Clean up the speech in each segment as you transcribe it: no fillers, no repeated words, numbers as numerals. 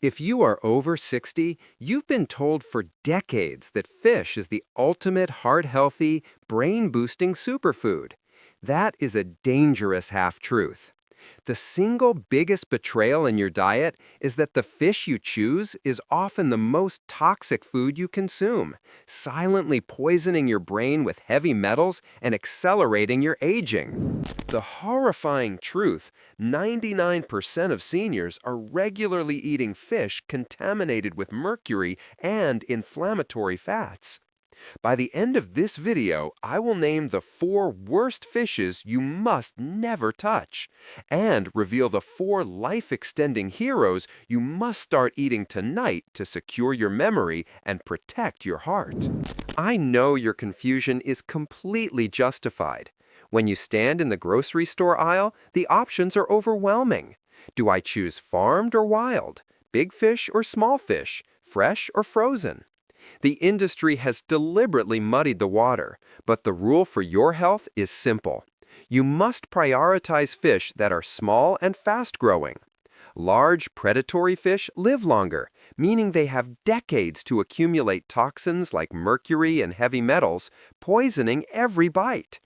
If you are over 60, you've been told for decades that fish is the ultimate heart-healthy, brain-boosting superfood. That is a dangerous half-truth. The single biggest betrayal in your diet is that the fish you choose is often the most toxic food you consume, silently poisoning your brain with heavy metals and accelerating your aging. The horrifying truth, 99% of seniors are regularly eating fish contaminated with mercury and inflammatory fats. By the end of this video, I will name the 4 worst fishes you must never touch and reveal the 4 life-extending heroes you must start eating tonight to secure your memory and protect your heart. I know your confusion is completely justified. When you stand in the grocery store aisle, the options are overwhelming. Do I choose farmed or wild? Big fish or small fish? Fresh or frozen? The industry has deliberately muddied the water, but the rule for your health is simple. You must prioritize fish that are small and fast-growing. Large, predatory fish live longer, meaning they have decades to accumulate toxins like mercury and heavy metals, poisoning every bite.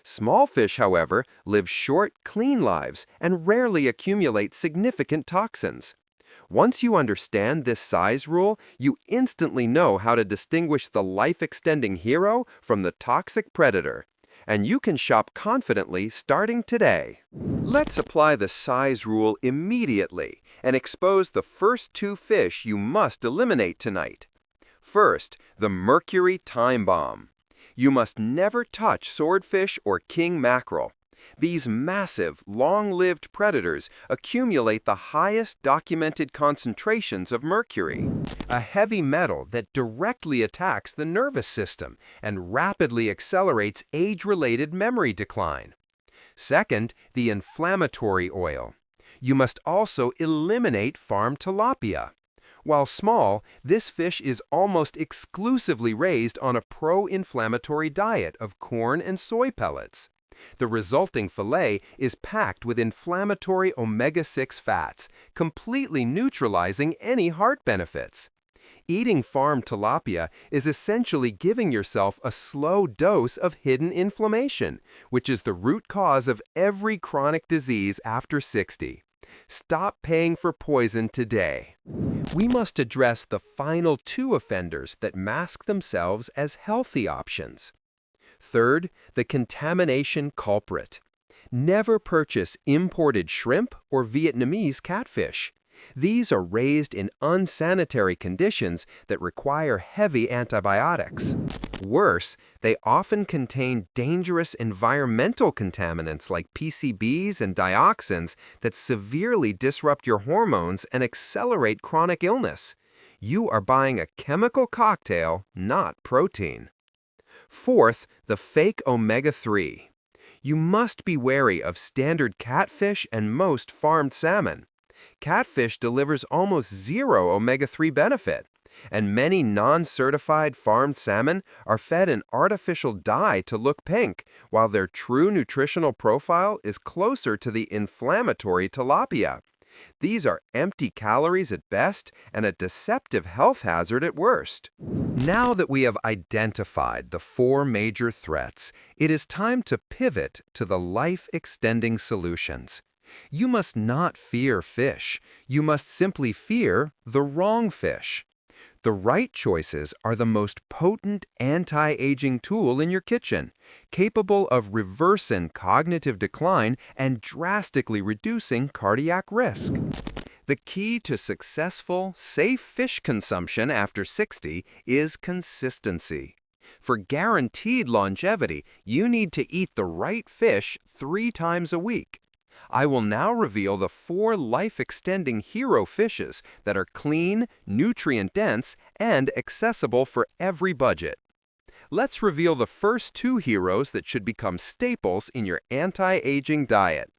Small fish, however, live short, clean lives and rarely accumulate significant toxins. Once you understand this size rule, you instantly know how to distinguish the life-extending hero from the toxic predator. And you can shop confidently starting today. Let's apply the size rule immediately and expose the first 2 fish you must eliminate tonight. First, the mercury time bomb. You must never touch swordfish or king mackerel. These massive, long-lived predators accumulate the highest documented concentrations of mercury, a heavy metal that directly attacks the nervous system and rapidly accelerates age-related memory decline. Second, the inflammatory oil. You must also eliminate farm tilapia. While small, this fish is almost exclusively raised on a pro-inflammatory diet of corn and soy pellets. The resulting fillet is packed with inflammatory omega-6 fats, completely neutralizing any heart benefits. Eating farm tilapia is essentially giving yourself a slow dose of hidden inflammation, which is the root cause of every chronic disease after 60. Stop paying for poison today. We must address the final 2 offenders that mask themselves as healthy options. Third, the contamination culprit. Never purchase imported shrimp or Vietnamese catfish. These are raised in unsanitary conditions that require heavy antibiotics. Worse, they often contain dangerous environmental contaminants like PCBs and dioxins that severely disrupt your hormones and accelerate chronic illness. You are buying a chemical cocktail, not protein. Fourth, the fake omega-3. You must be wary of standard catfish and most farmed salmon. Catfish delivers almost zero omega-3 benefit, and many non-certified farmed salmon are fed an artificial dye to look pink, while their true nutritional profile is closer to the inflammatory tilapia. These are empty calories at best and a deceptive health hazard at worst. Now that we have identified the 4 major threats, it is time to pivot to the life-extending solutions. You must not fear fish. You must simply fear the wrong fish. The right choices are the most potent anti-aging tool in your kitchen, capable of reversing cognitive decline and drastically reducing cardiac risk. The key to successful, safe fish consumption after 60 is consistency. For guaranteed longevity, you need to eat the right fish 3 times a week. I will now reveal the 4 life-extending hero fishes that are clean, nutrient-dense, and accessible for every budget. Let's reveal the first 2 heroes that should become staples in your anti-aging diet.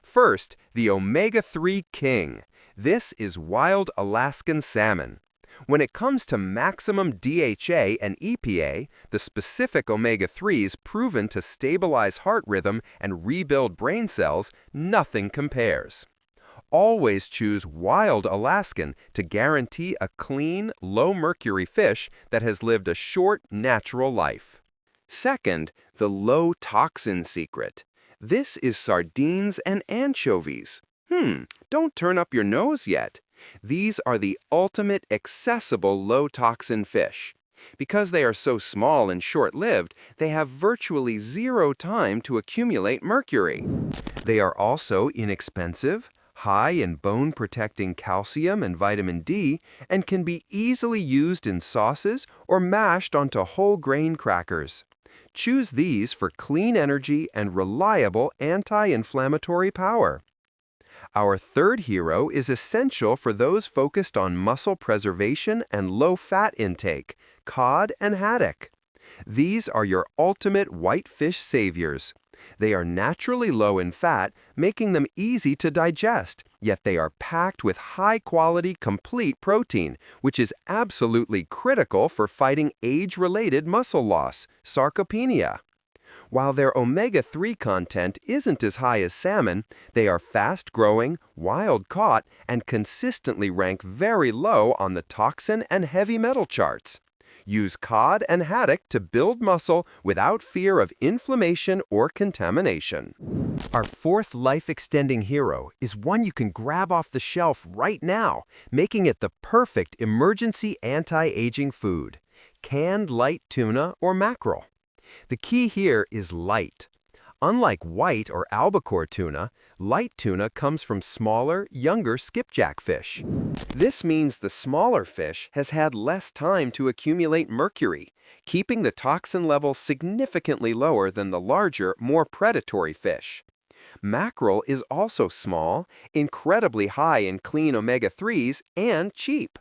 First, the omega-3 king. This is wild Alaskan salmon. When it comes to maximum DHA and EPA, the specific omega-3s proven to stabilize heart rhythm and rebuild brain cells, nothing compares. Always choose wild Alaskan to guarantee a clean, low-mercury fish that has lived a short, natural life. Second, the low toxin secret. This is sardines and anchovies. Don't turn up your nose yet. These are the ultimate accessible low-toxin fish. Because they are so small and short-lived, they have virtually zero time to accumulate mercury. They are also inexpensive, high in bone-protecting calcium and vitamin D, and can be easily used in sauces or mashed onto whole grain crackers. Choose these for clean energy and reliable anti-inflammatory power. Our third hero is essential for those focused on muscle preservation and low-fat intake, cod and haddock. These are your ultimate whitefish saviors. They are naturally low in fat, making them easy to digest, yet they are packed with high-quality, complete protein, which is absolutely critical for fighting age-related muscle loss, sarcopenia. While their omega-3 content isn't as high as salmon, they are fast-growing, wild-caught, and consistently rank very low on the toxin and heavy metal charts. Use cod and haddock to build muscle without fear of inflammation or contamination. Our fourth life-extending hero is one you can grab off the shelf right now, making it the perfect emergency anti-aging food: canned light tuna or mackerel. The key here is light. Unlike white or albacore tuna, light tuna comes from smaller, younger skipjack fish. This means the smaller fish has had less time to accumulate mercury, keeping the toxin level significantly lower than the larger, more predatory fish. Mackerel is also small, incredibly high in clean omega-3s, and cheap.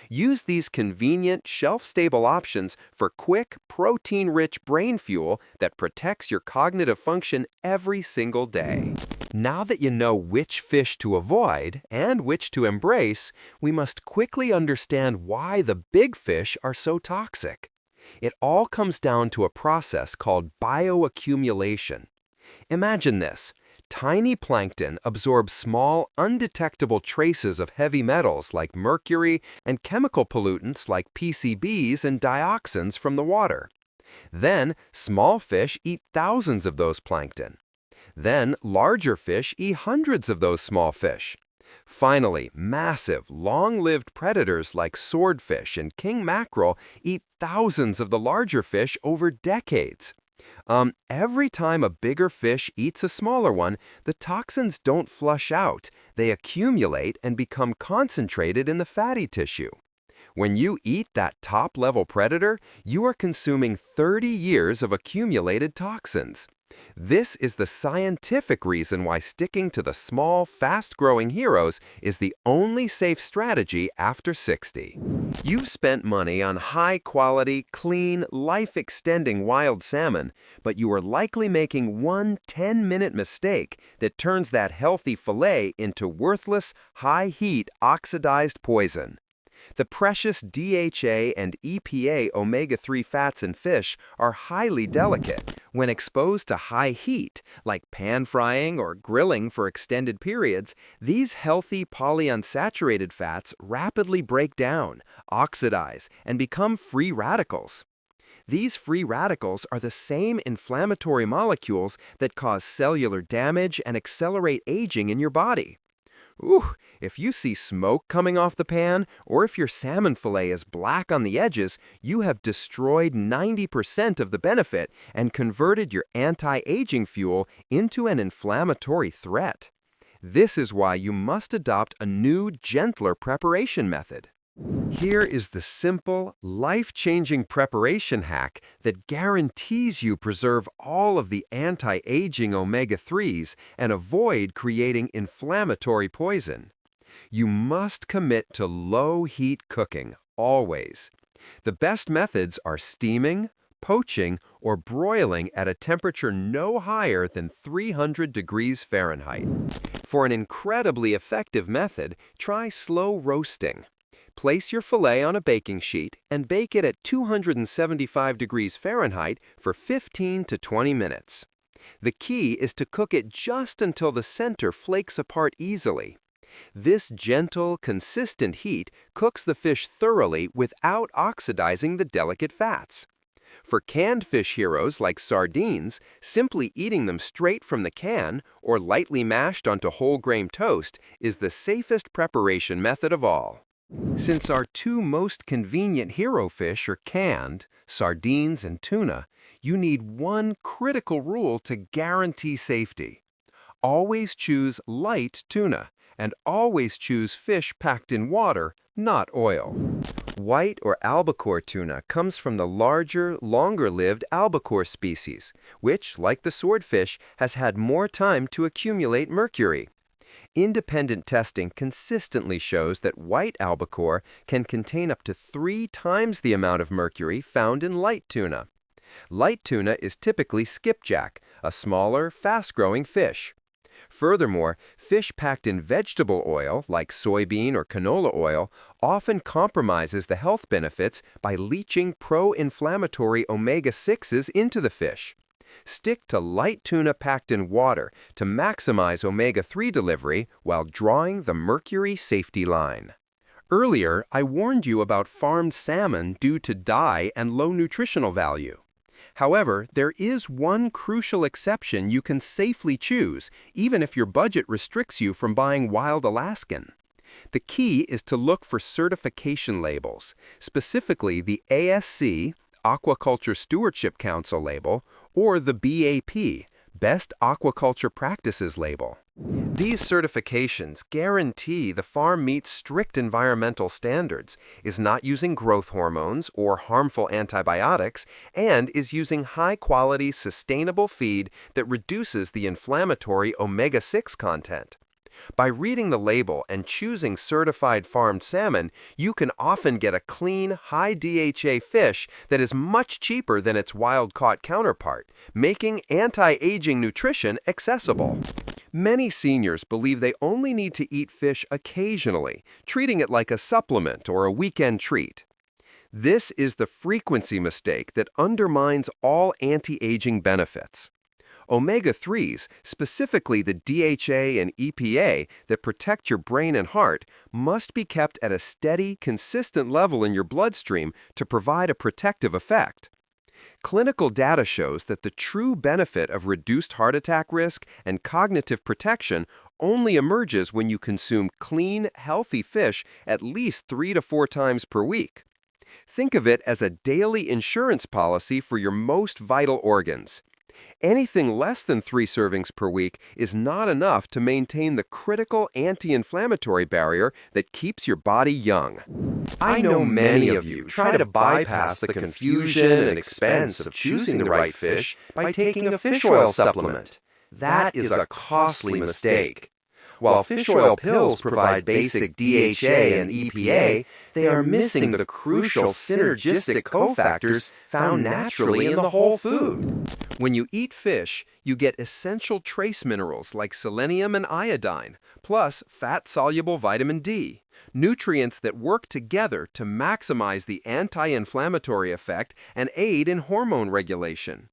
Use these convenient, shelf-stable options for quick, protein-rich brain fuel that protects your cognitive function every single day. Now that you know which fish to avoid and which to embrace, we must quickly understand why the big fish are so toxic. It all comes down to a process called bioaccumulation. Imagine this. Tiny plankton absorbs small, undetectable traces of heavy metals like mercury and chemical pollutants like PCBs and dioxins from the water. Then, small fish eat thousands of those plankton. Then, larger fish eat hundreds of those small fish. Finally, massive, long-lived predators like swordfish and king mackerel eat thousands of the larger fish over decades. Every time a bigger fish eats a smaller one, the toxins don't flush out. They accumulate and become concentrated in the fatty tissue. When you eat that top-level predator, you are consuming 30 years of accumulated toxins. This is the scientific reason why sticking to the small, fast-growing heroes is the only safe strategy after 60. You've spent money on high-quality, clean, life-extending wild salmon, but you are likely making one 10-minute mistake that turns that healthy fillet into worthless, high-heat, oxidized poison. The precious DHA and EPA omega-3 fats in fish are highly delicate. When exposed to high heat, like pan frying or grilling for extended periods, these healthy polyunsaturated fats rapidly break down, oxidize, and become free radicals. These free radicals are the same inflammatory molecules that cause cellular damage and accelerate aging in your body. Ooh, if you see smoke coming off the pan, or if your salmon fillet is black on the edges, you have destroyed 90% of the benefit and converted your anti-aging fuel into an inflammatory threat. This is why you must adopt a new, gentler preparation method. Here is the simple, life-changing preparation hack that guarantees you preserve all of the anti-aging omega-3s and avoid creating inflammatory poison. You must commit to low-heat cooking, always. The best methods are steaming, poaching, or broiling at a temperature no higher than 300 degrees Fahrenheit. For an incredibly effective method, try slow roasting. Place your fillet on a baking sheet and bake it at 275 degrees Fahrenheit for 15 to 20 minutes. The key is to cook it just until the center flakes apart easily. This gentle, consistent heat cooks the fish thoroughly without oxidizing the delicate fats. For canned fish heroes like sardines, simply eating them straight from the can or lightly mashed onto whole grain toast is the safest preparation method of all. Since our two most convenient hero fish are canned, sardines and tuna, you need one critical rule to guarantee safety. Always choose light tuna, and always choose fish packed in water, not oil. White or albacore tuna comes from the larger, longer-lived albacore species, which, like the swordfish, has had more time to accumulate mercury. Independent testing consistently shows that white albacore can contain up to 3 times the amount of mercury found in light tuna. Light tuna is typically skipjack, a smaller, fast-growing fish. Furthermore, fish packed in vegetable oil, like soybean or canola oil, often compromises the health benefits by leaching pro-inflammatory omega-6s into the fish. Stick to light tuna packed in water to maximize omega-3 delivery while drawing the mercury safety line. Earlier, I warned you about farmed salmon due to dye and low nutritional value. However, there is one crucial exception you can safely choose, even if your budget restricts you from buying wild Alaskan. The key is to look for certification labels, specifically the ASC, Aquaculture Stewardship Council label, or the BAP, Best Aquaculture Practices label. These certifications guarantee the farm meets strict environmental standards, is not using growth hormones or harmful antibiotics, and is using high-quality, sustainable feed that reduces the inflammatory omega-6 content. By reading the label and choosing certified farmed salmon, you can often get a clean, high DHA fish that is much cheaper than its wild-caught counterpart, making anti-aging nutrition accessible. Many seniors believe they only need to eat fish occasionally, treating it like a supplement or a weekend treat. This is the frequency mistake that undermines all anti-aging benefits. Omega-3s, specifically the DHA and EPA that protect your brain and heart, must be kept at a steady, consistent level in your bloodstream to provide a protective effect. Clinical data shows that the true benefit of reduced heart attack risk and cognitive protection only emerges when you consume clean, healthy fish at least 3 to 4 times per week. Think of it as a daily insurance policy for your most vital organs. Anything less than 3 servings per week is not enough to maintain the critical anti-inflammatory barrier that keeps your body young. I know many of you try to bypass the confusion and expense of choosing the right fish by taking a fish oil supplement. That is a costly mistake. While fish oil pills provide basic DHA and EPA, they are missing the crucial synergistic cofactors found naturally in the whole food. When you eat fish, you get essential trace minerals like selenium and iodine, plus fat-soluble vitamin D, nutrients that work together to maximize the anti-inflammatory effect and aid in hormone regulation.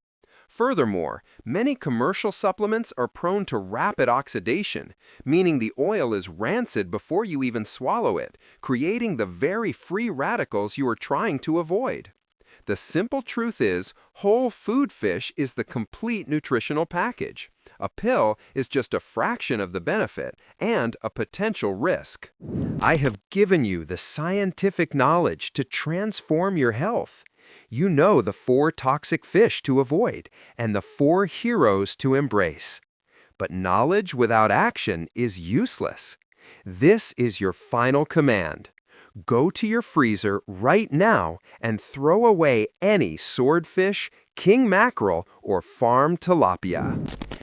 Furthermore, many commercial supplements are prone to rapid oxidation, meaning the oil is rancid before you even swallow it, creating the very free radicals you are trying to avoid. The simple truth is, whole food fish is the complete nutritional package. A pill is just a fraction of the benefit and a potential risk. I have given you the scientific knowledge to transform your health. You know the 4 toxic fish to avoid and the 4 heroes to embrace. But knowledge without action is useless. This is your final command. Go to your freezer right now and throw away any swordfish, king mackerel, or farmed tilapia.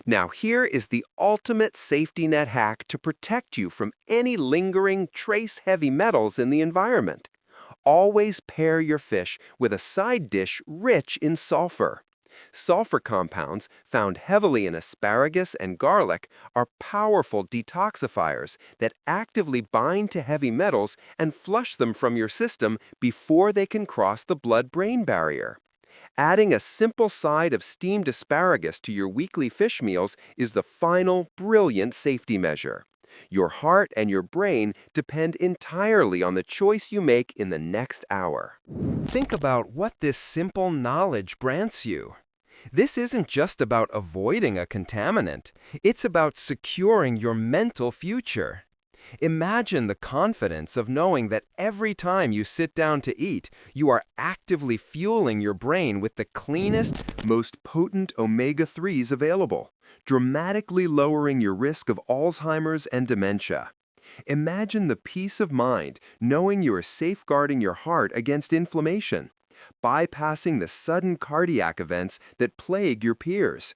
Now here is the ultimate safety net hack to protect you from any lingering trace heavy metals in the environment. Always pair your fish with a side dish rich in sulfur. Sulfur compounds, found heavily in asparagus and garlic, are powerful detoxifiers that actively bind to heavy metals and flush them from your system before they can cross the blood-brain barrier. Adding a simple side of steamed asparagus to your weekly fish meals is the final brilliant safety measure. Your heart and your brain depend entirely on the choice you make in the next hour. Think about what this simple knowledge grants you. This isn't just about avoiding a contaminant. It's about securing your mental future. Imagine the confidence of knowing that every time you sit down to eat, you are actively fueling your brain with the cleanest, most potent omega-3s available, dramatically lowering your risk of Alzheimer's and dementia. Imagine the peace of mind knowing you are safeguarding your heart against inflammation, bypassing the sudden cardiac events that plague your peers.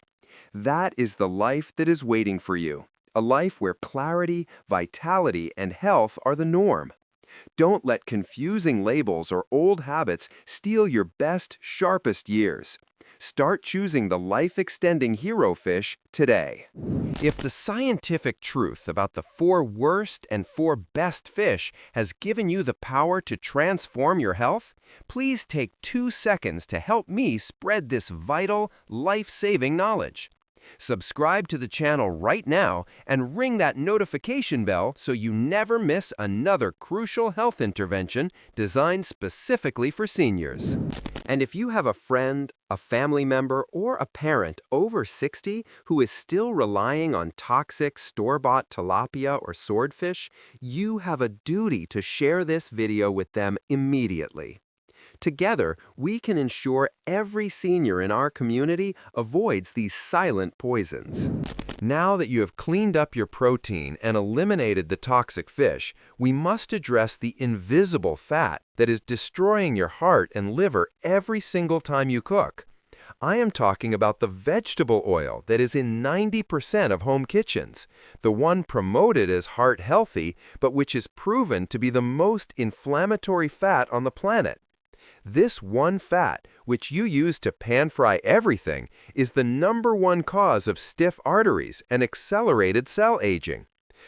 That is the life that is waiting for you. A life where clarity, vitality, and health are the norm. Don't let confusing labels or old habits steal your best, sharpest years. Start choosing the life-extending hero fish today. If the scientific truth about the 4 worst and 4 best fish has given you the power to transform your health, please take 2 seconds to help me spread this vital, life-saving knowledge. Subscribe to the channel right now and ring that notification bell so you never miss another crucial health intervention designed specifically for seniors. And if you have a friend, a family member, or a parent over 60 who is still relying on toxic store-bought tilapia or swordfish, you have a duty to share this video with them immediately. Together, we can ensure every senior in our community avoids these silent poisons. Now that you have cleaned up your protein and eliminated the toxic fish, we must address the invisible fat that is destroying your heart and liver every single time you cook. I am talking about the vegetable oil that is in 90% of home kitchens, the one promoted as heart healthy, but which is proven to be the most inflammatory fat on the planet. This one fat, which you use to pan-fry everything, is the #1 cause of stiff arteries and accelerated cell aging.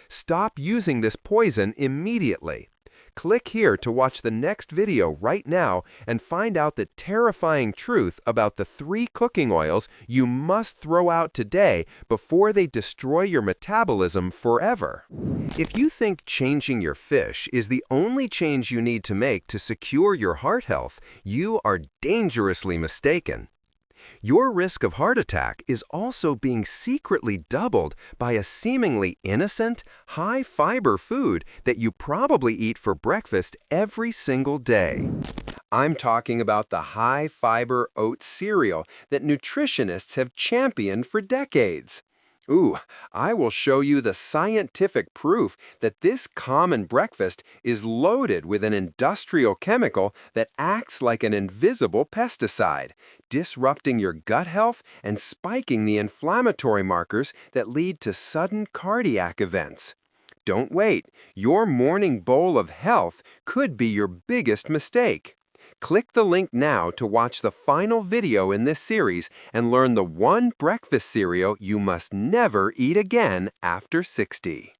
Stop using this poison immediately. Click here to watch the next video right now and find out the terrifying truth about the 3 cooking oils you must throw out today before they destroy your metabolism forever. If you think changing your fish is the only change you need to make to secure your heart health, you are dangerously mistaken. Your risk of heart attack is also being secretly doubled by a seemingly innocent, high-fiber food that you probably eat for breakfast every single day. I'm talking about the high-fiber oat cereal that nutritionists have championed for decades. Ooh, I will show you the scientific proof that this common breakfast is loaded with an industrial chemical that acts like an invisible pesticide, disrupting your gut health and spiking the inflammatory markers that lead to sudden cardiac events. Don't wait. Your morning bowl of health could be your biggest mistake. Click the link now to watch the final video in this series and learn the one breakfast cereal you must never eat again after 60.